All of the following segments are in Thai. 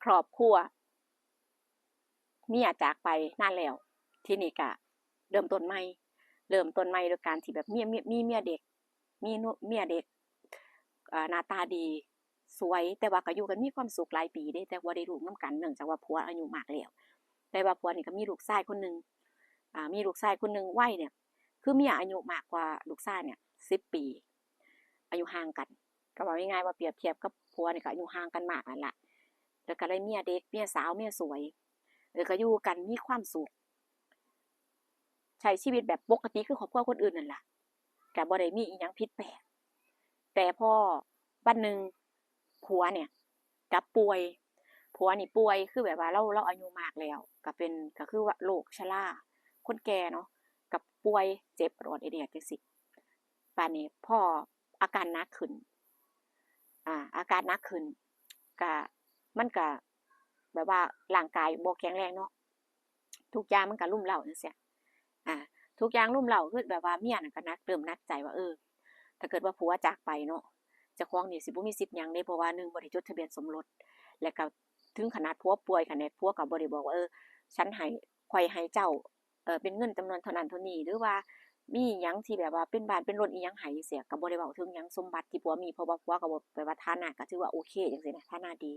ครอบครัวเมียจากไปนานแล้วทีนี้ก็เริ่มต้นใหม่โดยการที่แบบมีเมียเด็กมีเมียเด็กหน้าตาดีสวยแต่ว่าก็อยู่กันมีความสุขหลายปีเด้แต่บ่ได้ลูกนํกันเนื่องจากว่าผัวอายุมากแล้วแต่ว่าผัวนี่ก็มีลูกชายคนนึงมีลูกชายคนนึงวัยเนี่ยคือเมียอายุมากกว่าลูกชายเนี่ย10ปีอายุห่างกันก็ว่าง่ายๆว่าเปรียบเทียบกับผัวนี่ก็อายุห่างกันมากนั่นล่ะแล้วก็ได้เมียเด็กเมียสาวเมียสวยแล้วก็อยู่กันมีความสุขใช้ชีวิตแบบปกติคือครอบครัวคนอื่นนั่นล่ะก็บ่ได้มีอีหยังผิดแปลกแต่พอวันหนึ่งผัวเนี่ยกลับป่วยผัวนี่ป่วยคือแบบว่าเราอายุมากแล้วก็คือว่าโรคชราคนแก่เนาะกับป่วยเจ็บปวดเอเดียจังซี่ป่านนี้พออาการหนักขึ้นอาการหนักขึ้นก็มันก็แบบว่าร่างกายบ่แข็งแรงเนาะทุกอย่างมันก็รุมเร้าจังซี่อ่าทุกอย่างรุมเร้าคือแบบว่าเมียน่ะก็เริ่มหนักใจว่าถ้าเกิดว่าผัวจากไปเนาะเจ้าของนี่สิบ่มีสิทธิ์หยังเด้เพราะว่า1บ่ได้จดทะเบียนสมรสแล้วก็ถึงขนาดผัวป่วยขนาดผัวก็บ่ได้บอกว่าฉันให้ข้อยให้เจ้าเป็นเงินจำนวนเท่านั้นเท่านี้หรือว่ามีหยังที่แบบว่าเป็นบ้านเป็นรถอีหยังให้จังซี้ก็บ่ได้เว้าถึงหยังสมบัติที่ผัวมีเพราะว่าผัวก็บ่แปลว่าฐานะก็ถือว่าโอเคจังซี่นะฐานะดี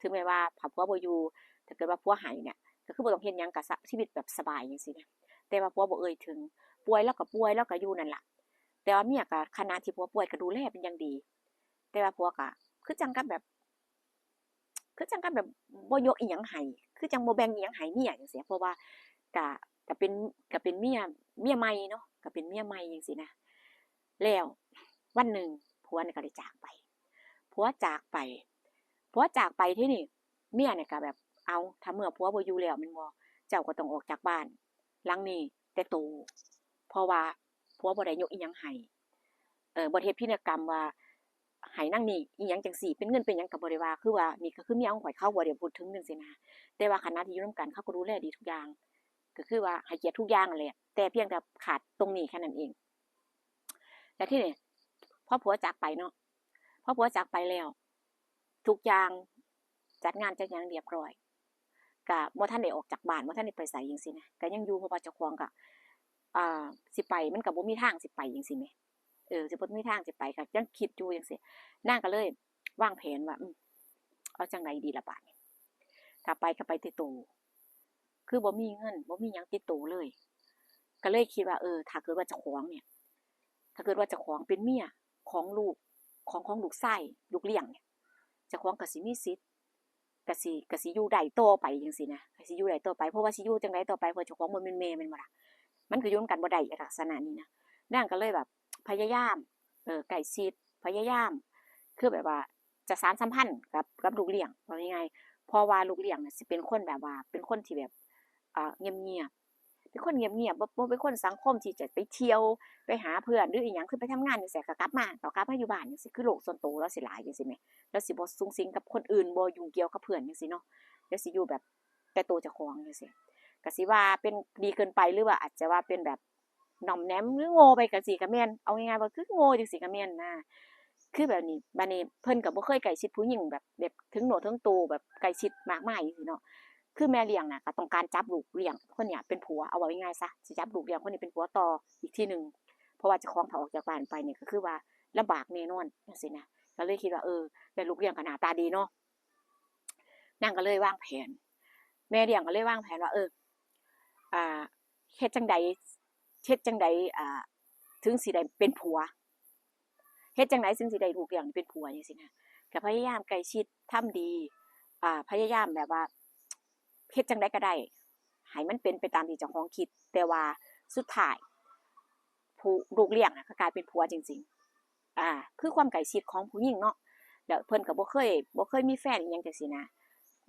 ถึงแม้ว่าถ้าผัวบ่อยู่ถ้าเกิดว่าผัวให้เนี่ยก็คือบ่ต้องเฮ็ดหยังก็ชีวิตแบบสบายจังซี่นะแต่ว่าผัวบ่เอ่ยถึงป่วยแล้วก็ป่วยแล้วก็อยู่นั่นล่ะแต่ว่าเมียก็ขณะที่ผัวป่วยก็ดูแลเป็นอย่างดีแต่ว่าผัวก็คือจังกับแบบคือจังกับแบบบ่ยกอีหยังให้คือจังบ่แบ่งอีหยังให้เมียจังซี่เพราะว่าก็ก็เป็นก็เป็นเมียใหม่เนาะก็เป็นเมียใหม่จังซี่นะแล้ววันหนึ่งผัวเนี่ยก็ได้จากไปผัวจากไปผัวจากไปที่นี่เมียเนี่ยก็แบบเอาถ้าเมื่อผัวบ่อยู่แล้วแม่นบ่เจ้าก็ต้องออกจากบ้านหลังนี้แต่โตเพราะว่าผัวบ่ได้ยกอีหยังให้บ่ได้เฮ็ดพินัยกรรมว่าให้นางนี่อีหยังจังซี้เป็นเงินเป็นหยังก็บ่ได้ว่าคือว่านี่ก็คือเมียของข้อยเขาบ่ได้พูดถึงจังซี้นะแต่ว่าขณะที่อยู่นำกันเขาก็ดูแลดีทุกอย่างก็คือว่าให้เกียรติทุกอย่างนั่นแหละแต่เพียงแต่ขาดตรงนี้แค่นั้นเองแล้วทีนี้พอผัวจากไปเนาะพอผัวจากไปแล้วทุกอย่างจัดงานจัดหยังเรียบร้อยก็บ่ทันได้ออกจากบ้านบ่ทันได้ไปไสจังซี้นะก็ยังอยู่เพราะว่าเจ้าของก็สิไปมันก็บ่มีทางสิไปจังซี้แหมสิบ่มีทางสิไปก็ยังคิดอยู่จังซี้นางก็เลยวางแผนว่าเอาจั่งใดดีล่ะบัดนี้ถ้าไปก็ไปแต่โตคือบ่มีเงินบ่มีหยังติดโตเลยก็เลยคิดว่าถ้าเกิดว่าเจ้าของเนี่ยถ้าเกิดว่าเจ้าของเป็นเมียของลูกของลูกชายลูกเลี้ยงเนี่ยเจ้าของก็สิมีสิทธิ์ก็สิอยู่ได้ต่อไปจังซี่นะก็สิอยู่ได้ต่อไปเพราะว่าสิอยู่จั่งใดต่อไปเพราะเจ้าของบ่แม่นแม่แม่นบ่ล่ะมันก็อยู่นำกันบ่ได้ลักษณะนี้นะนางก็เลยแบบพยายามใกล้ชิดพยายามคือแบบว่าจะสานสัมพันธ์กับลูกเลี้ยงว่าง่ายๆเพราะว่าลูกเลี้ยงน่ะสิเป็นคนแบบว่าเป็นคนที่แบบเงียบๆเป็นคนเงียบๆบ่เป็นคนสังคมที่จะไปเที่ยวไปหาเพื่อนหรืออีหยังคือไปทำงานจังซี่ก็กลับมาอยู่บ้านจังซี่คือโลกส่วนตัวเลาสิหลายจังซี่แหมแล้วสิบ่สุงสิงกับคนอื่นบ่ยุ่งเกี่ยวกับเพื่อนจังซี่เนาะแล้วสิอยู่แบบแต่ตัวเจ้าของจังซี่ก็สิว่าเป็นดีเกินไปหรือว่าอาจจะว่าเป็นแบบหน่อมแนมหรือโง่ไปก็สิก็แม่นเอาง่ายๆว่าคือโง่จังซี่ก็แม่นนะคือแบบนี้บัดนี้เพิ่นก็บ่เคยใกล้ชิดผู้หญิงแบบถึงโหนวดถึงโตแบบใกล้ชิดมากมายจังซี่เนาะคือแม่เลี้ยงน่ะก็ต้องการจับลูกเลี้ยงคนเนี้ยเป็นผัวเอาว่าง่ายๆซะสิจับลูกเลี้ยงคนนี้เป็นผัวต่ออีกทีนึงเพราะว่าเจ้าของถ้าออกจากบ้านไปเนี่ยก็คือว่าลำบากแน่นอนจังซี่นะก็เลยคิดว่าได้ลูกเลี้ยงก็หน้าตาดีเนาะนางก็เลยวางแผนแม่เลี้ยงก็เลยวางแผนว่าอ่าเฮ็ดจังใดเฮ็ดจังใดถึงสิได้เป็นผัวเฮ็ดจังไดถึงสิได้ลูกเลี้ยงเป็นผัวจังซี่นะก็พยายามใกล้ชิดทำดีพยายามแบบว่าเฮ็ดจังไดก็ได้ให้มันเป็นไปตามที่เจ้าของคิดแต่ว่าสุดท้ายผู้ลูกเลี้ยงน่ะก็กลายเป็นผัวจริงๆคือความใกล้ชิดของผู้หญิงเนาะแล้วเพิ่นก็บ่เคยมีแฟนอีหยังจังซี่นะ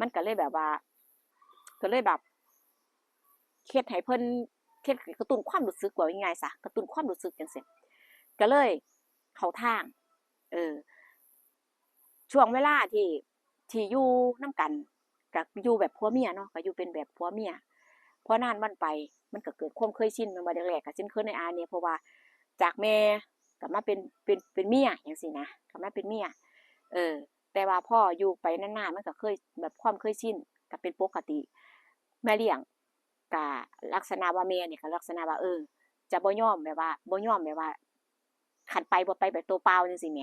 มันก็เลยแบบว่าก็เลยแบบเฮ็ดให้เพิ่นเฮ็ดกระตุ้นความรู้สึกว่าง่ายๆซะกระตุ้นความรู้สึกจังซี่ก็เลยเข้าทางเออช่วงเวลาที่อยู่นำกันก็อยู่แบบผัวเมียเนาะก็อยู่เป็นแบบผัวเมียพอนานวันไปมันก็เกิดความเคยชินแม่นบ่แรกๆก็ชินเคยในอาเนี่ยเพราะว่าจากแม่ก็มาเป็นเมียจังซี่นะก็มาเป็นเมียเออ แต่ว่าพ่ออยู่ไปนานๆมันก็เคยแบบความเคยชินก็เป็นปกติแม่เลี้ยงก็ลักษณะว่าแม่นี่ก็ลักษณะว่าจะบ่ยอมแบบว่าบ่ยอมแบบว่าคันไปบ่ไปแบบตัวเปล่าจังซี่แหม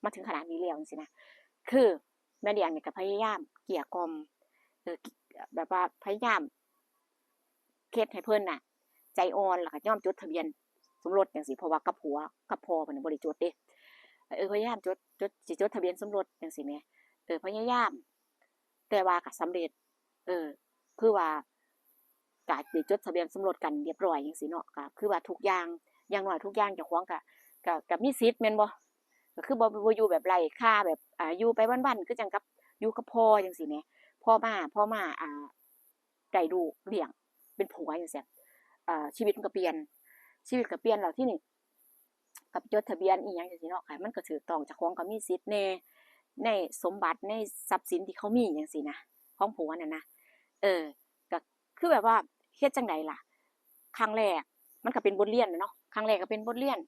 มาถึงขนาดนี้แล้วจังซี่นะคือแม่เลี้ยงนี่ก็พยายามเกลี้ยกล่อมเออแบบว่าพยายามเฮ็ดให้เพิ่นน่ะใจอ่อนแล้วก็ยอมจดทะเบียนสมรสจังซี่เพราะว่ากับผัวกับพ่อเพิ่นน่ะบ่ได้จดเด้พยายามจดทะเบียนสมรสจังซี่แหมพยายามแต่ว่าก็สำเร็จเออคือว่าก็ได้จดทะเบียนสมรสกันเรียบร้อยจังซี่เนาะก็คือว่าทุกอย่างอย่างน้อยทุกอย่างเจ้าของก็มีสิทธิ์แม่นบ่ก็คือบ่อยู่แบบไร้ค่าแบบอยู่ไปวันๆคือจังกับอยู่กับพ่อจังซี่แหมพ่อมาได้ลูกเลี้ยงเป็นผัวจังซี่ชีวิตมันก็เปลี่ยนชีวิตก็เปลี่ยนแล้วทีนี้กับจดทะเบียนอีหยังจังซี่เนาะค่ะมันก็ถูกต้องเจ้าของก็มีสิทธิ์แหน่ในสมบัติในทรัพย์สินที่เขามีจังซี่นะของผัวนั่นนะเออก็คือแบบว่าเฮ็ดจังไดล่ะครั้งแรกมันก็เป็นบทเรียนเนาะครั้งแรกก็เป็นบทเรียน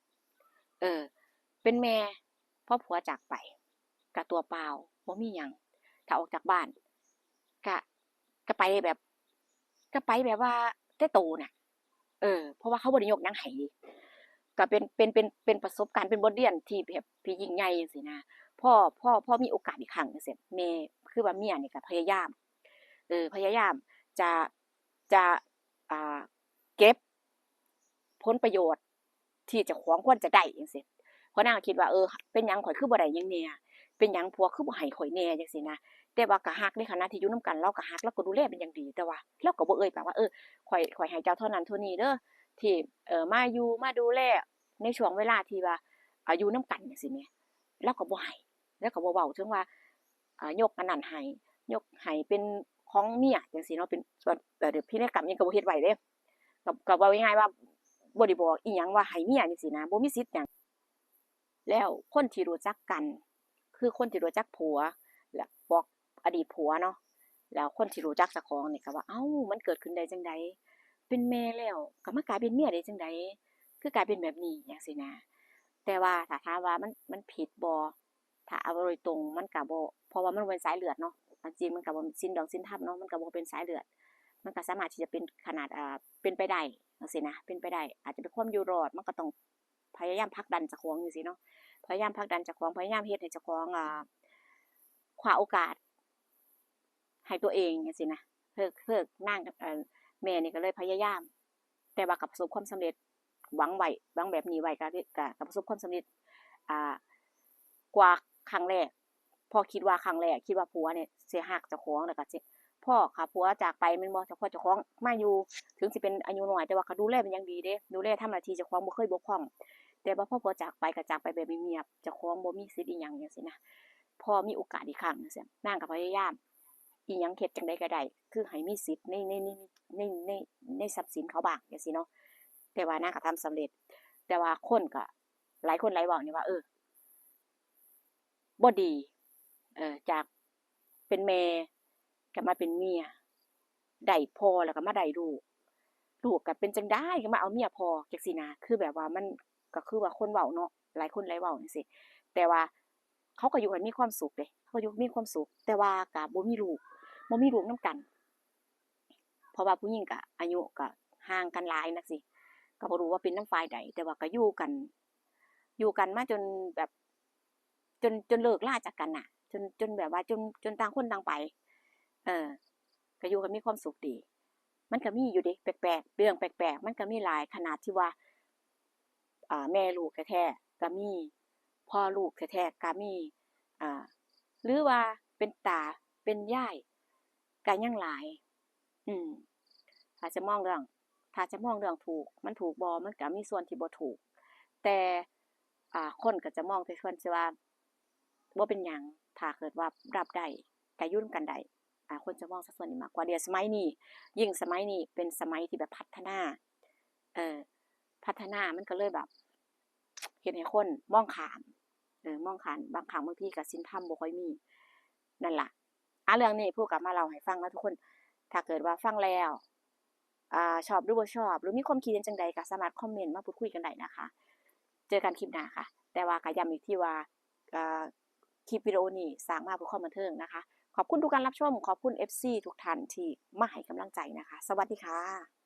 เออเป็นแม่พอผัวจากไปก็ตัวเปล่าบ่มีหยังถ้าออกจากบ้านก็ก็ไปแบบก็ไปแบบว่าแต่โตน่ะเพราะว่าเขาบ่ได้ยกหยังให้ก็เป็นประสบการณ์เป็นบทเรียนที่แบบที่ยิ่งใหญ่จังซี่นะพ่อมีโอกาสอีกครั้งจังซี่แม่คือว่าเมียนี่ก็พยายามพยายามจะจะอ่าเก็บผลประโยชน์ที่เจ้าของควรจะได้จังซี่เพราะนางคิดว่าเป็นหยังข่อยคือบ่ได้หยังแหน่เป็นหยังผัวคือบ่ให้ข่อยแหน่จังซี่นะแต่ว่าก็ฮักในขณะที่อยู่นำกันเราก็ฮักเราก็ดูแลเป็นอย่างดีแต่ว่าเราก็บ่เอ่ยปากว่าข่อยให้เจ้าเท่านั้นเท่านี้เด้อที่มาอยู่มาดูแลในช่วงเวลาที่ว่าอยู่นำกันจังซี่แหมเราก็บ่ให้แล้วก็บ่เว้าถึงว่ายกอันนั้นให้ยกให้เป็นของเมียจังซี่เนาะเป็นส่วนเดี๋ยวพินัยกรรมหยังก็บ่เฮ็ดไว้เด้ก็เว้าง่ายๆว่าบ่ได้บอกอิหยังว่าให้เมียจังซี่นะบ่มีสิทธิ์หยังแล้วคนที่รู้จักกันคือคนที่รู้จักผัวและบอกอดีตผัวเนาะแล้วคนที่รู้จักเจ้าของนี่ก็ว่าเอ้ามันเกิดขึ้นได้จั่งใดเป็นแม่แล้วก็มากลายเป็นเมียได้จั่งใดคือกลายเป็นแบบนี้จังซี้นะแต่ว่าถ้าถามว่ามันผิดบ่ถ้าเอาโดยตรงมันก็บ่เพราะว่ามันบ่เป็นสายเลือดเนาะอันจริงมันก็บ่สิ้นดอกสิ้นทรัพย์เนาะมันก็บ่เป็นสายเลือดมันก็สามารถที่จะเป็นขนาดเป็นไปได้จังซี้นะเป็นไปได้อาจจะเป็นความอยู่รอดมันก็ต้องพยายามผลักดันเจ้าของจังซี้เนาะพยายามผลักดันเจ้าของพยายามเฮ็ดให้เจ้าของคว้าโอกาสให้ตัวเองจังซี่นะเพิกนางแม่นี่ก็เลยพยายามแต่ว่าก็ประสบความสำเร็จหวังไว้หวังแบบนี้ไว้ก็ประสบความสำเร็จอ่ากว่าครั้งแรกพอคิดว่าครั้งแรกคิดว่าผัวเนี่ยสิฮักเจ้าของแล้วก็สิพ่อค่ะผัวจากไปแม่นบ่เจ้าพ่อเจ้าของมาอยู่ถึงสิเป็นอายุน้อยแต่ว่าก็ดูแลเป็นอย่างดีเด้ดูแลทำหน้าที่เจ้าของบ่เคยบกพร่องแต่ว่าพอผัวจากไปก็จากไปแบบเงียบๆเจ้าของบ่มีสิทธิ์อิหยังจังซี่นะพอมีโอกาสอีกครั้งจังซี่นางก็พยายามอิหยังเฮ็ดจังได๋ก็ได้คือให้มีสิทธิ์ในทรัพย์สินเขาบ้างจังซี่เนาะแต่ว่านางก็ทำสำเร็จแต่ว่าคนก็หลายคนหลายเว้านี่ว่าบ่ดีจากเป็นแม่ก็มาเป็นเมียได้พ่อแล้วก็มาได้ลูกก็เป็นจังได๋ก็มาเอาเมียพ่อจังซี่นะคือแบบว่ามันก็คือว่าคนเว้าเนาะหลายคนหลายเว้าจังซี่แต่ว่าเขาก็อยู่กันมีความสุขเดะเขาอยู่มีความสุขแต่ว่าก็บ่มีลูกนำกันเพราะว่าผู้หญิงก็อายุก็ห่างกันหลายนักสิก็บ่รู้ว่าเป็นนำฝ่ายใดแต่ว่าก็อยู่กันมาจนแบบจนเลิกลาจากกันน่ะจนแบบว่าจนต่างคนต่างไปเออก็อยู่กันมีความสุขดีมันก็มีอยู่เดะแปลกๆเรื่องแปลกๆมันก็มีหลายขนาดที่ว่าแม่ลูกแท้ๆก็มีพ่อลูกแท้ๆก็มีอ่าหรือว่าเป็นตาเป็นยายก็ยังหลายอืมถ้าจะมองเรื่องถ้าจะมองเรื่องถูกมันถูกบ่มันก็มีส่วนที่บ่ถูกแต่คนก็จะมองในส่วนที่ว่าบ่เป็นหยังถ้าเกิดว่ารับได้ก็อยู่นำกันได้คนจะมองสัดส่วนนี้มากกว่าเดี๋ยวสมัยนี้ยิ่งสมัยนี้เป็นสมัยที่แบบพัฒนาเอ่อพัฒนามันก็เลยแบบเฮ็ดให้คนมองข้ามมองข้ามบางครั้งบางทีก็ศีลธรรมบ่ค่อยมีนั่นล่ะเรื่องนี้พูดกลับมาเล่าให้ฟังนะทุกคนถ้าเกิดว่าฟังแล้วชอบหรือบ่ชอบหรือมีความคิดเห็นจังใดก็สามารถคอมเมนต์มาพูดคุยกันได้นะคะเจอกันคลิปหน้าค่ะแต่ว่าก็ย้ำอีกทีว่าอ่า คลิปวิดีโอนี้สร้างมาเพื่อความบันเทิงนะคะขอบคุณทุกการรับชมขอบคุณ FC ทุกท่านที่มาให้กำลังใจนะคะสวัสดีค่ะ